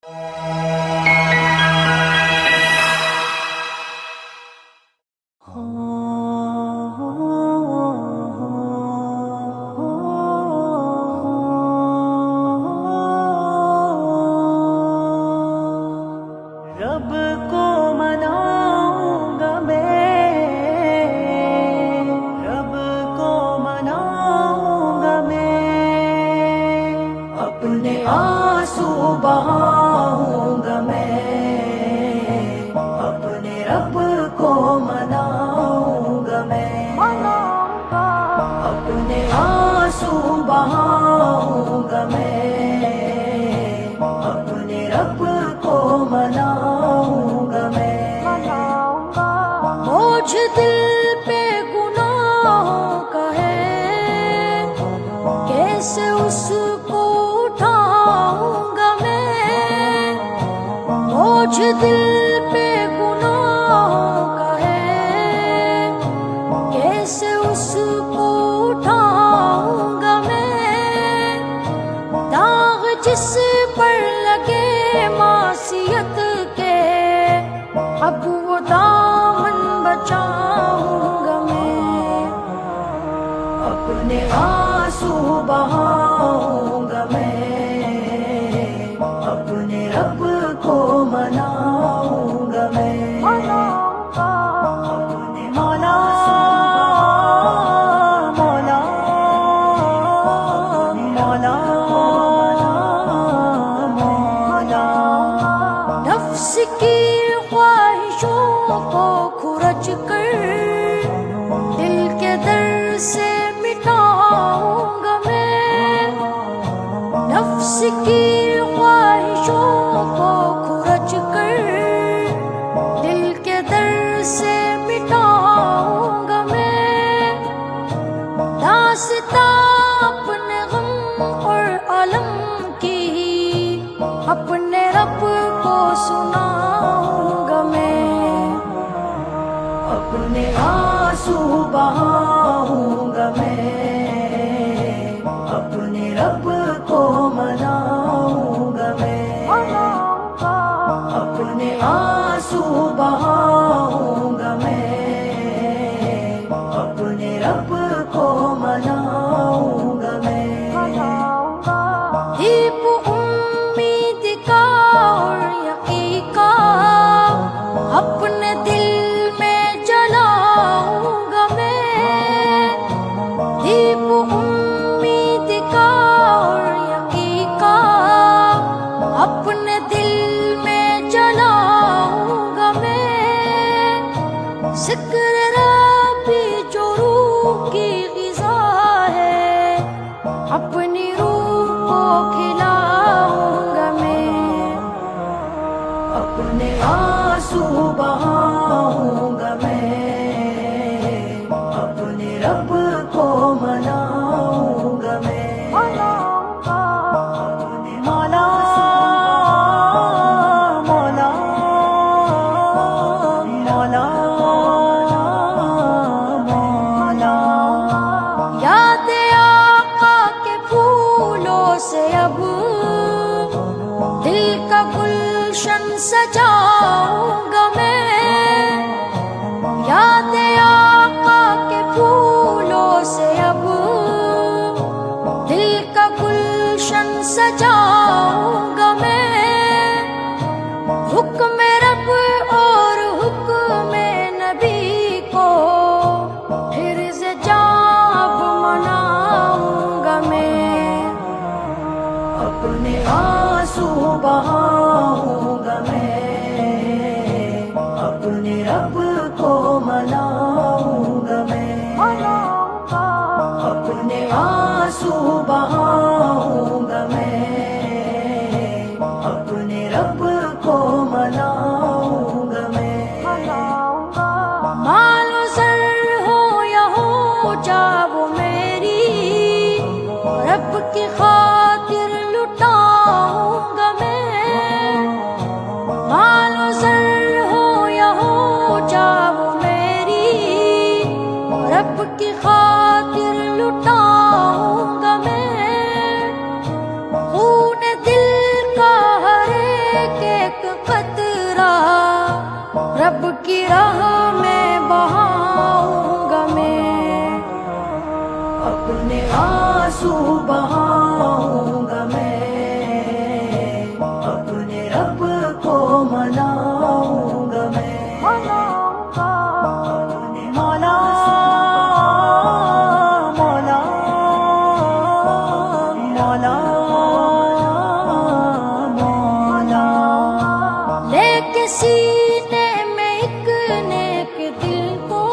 رب کو مناؤں گا میں، رب کو مناؤں گا میں، اپنے آنسو بہاؤں گا میں، اپنے رب کو مناؤں گا میں، اپنے آنسو بہاؤں گا میں، اپنے رب کو مناؤں گا میں۔ بوجھ دل پہ گناہوں کا ہے، کیسے اس کو اٹھاؤں گا میں، بوجھ دل پہ گناہوں کا ہے، کیسے اس کو اٹھاؤں گا میں، داغ جس پر لگے معصیت کے، اب وہ دامن بچاؤں گا میں، اپنے آنسو بہاؤں گا میں، اپنے رب کو مناؤں گا میں، اپنے مولا مولا مولا مولا، نفس کی خواہشوں کو کھرچ کر دل کے در سے مٹاؤں گا میں، نفس کی خواہشوں کو کھرچ کر دل کے در سے مٹاؤں گا میں، داستاں اپنے غم اور علم کی اپنے رب کو سناؤں گا میں، اپنے آنسو بہاؤں گا میں، اپنے رب کو مناؤں گا میں، اپنے آنسو بہاؤں گا میں، اپنے رب کو مناؤں گا میں، دیپ امید کا اور یقین کا اپنے دل میں جلاؤں گا میں، دیپ امید کا اور یقین کا اپنے دل میں جلاؤں گا میں، ذکر ربی جو روح کی غذا ہے، اپنی روح کو کھلاؤں گا میں، اپنے آنسو بہاؤں گا میں، اپنے رب کو مناؤں گا میں، اپنے مولا مولا مولا مولا، یاد آقا کے پھولوں سے اب دل کا گلشن سجاؤں گا میں، یاد آقا کے پھولوں سے اب دل کا گلشن سجاؤں گا میں، حکم رب اور حکم نبی کو پھر سے جاب مناؤں گا میں، اپنے آنسو بہاؤں گا میں، اپنے رب کو مناؤں گا میں، اپنے آنسو بہاؤں گا میں، اپنے رب کو مناؤں گا میں، مال و زر ہو یا ہو جا وہ میری، رب کی خاطر لٹاؤں گا میں، مال و زر ہو یا ہو جا وہ میری، رب کی خاطر لٹاؤں گا میں، خون دل کا ہر کی راہ میں بہاؤں گا میں، اپنے آنسو بہاؤں گا میں، اپنے رب کو مناؤں گا میں، اپنے مولا مولا مولا مولا، لے کے سینے میں ایک نیک دل کو،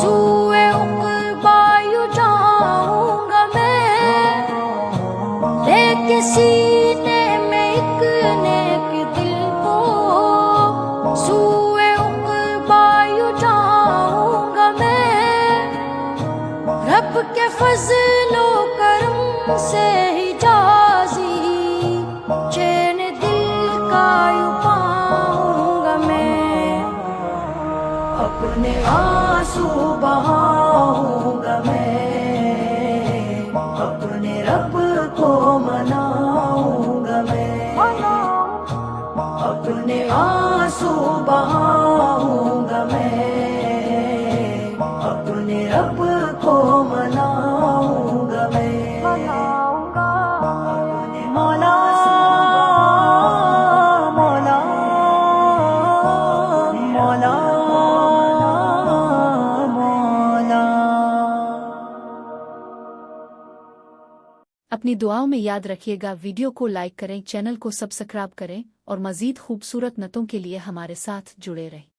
سوئے عقبا یوں جاؤں گا میں، لے کے سینے میں ایک نیک دل کو، سوئے عقبا یوں جاؤں گا میں، رب کے فضل و کرم سے حجازی چین دل کا یوں پاؤں گا میں، اپنے آنسو بہاؤں گا میں، اپنے رب کو مناؤں گا میں، اپنے آنسو بہاؤں گا میں، اپنے رب کو مناؤں گا میں، اپنے مولا مولا مولا مولا۔ اپنی دعاؤں میں یاد رکھیے گا، ویڈیو کو لائک کریں، چینل کو سبسکرائب کریں اور مزید خوبصورت نعتوں کے لیے ہمارے ساتھ جڑے رہیں۔